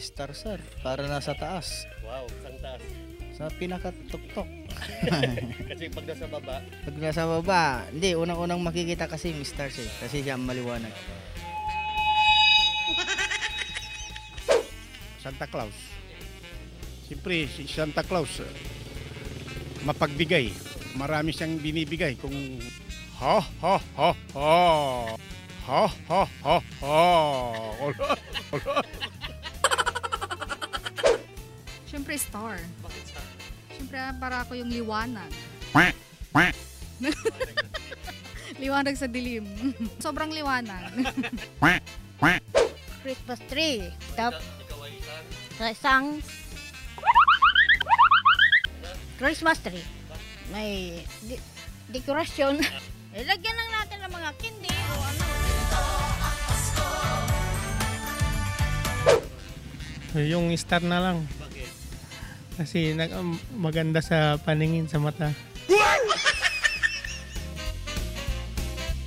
Star sir, para nasa taas. Wow, isang taas. Sa pinakatuktok. Kasi pag nasa baba, Pag nasa baba, hindi, unang-unang makikita kasi yung stars eh. Kasi siya maliwanag. Santa Claus. Siyempre, si Santa Claus, mapagbigay. Marami siyang binibigay kung ha ha ha ha ha ha ha ha. Siyempre star. Siyempre para ako yung liwanag. Liwanag sa dilim. Sobrang liwanag. Christmas tree. Isang Christmas tree. May dekorasyon. Lagyan lang natin ng mga candy o ano. Yung star na lang. Kasi maganda sa paningin sa mata.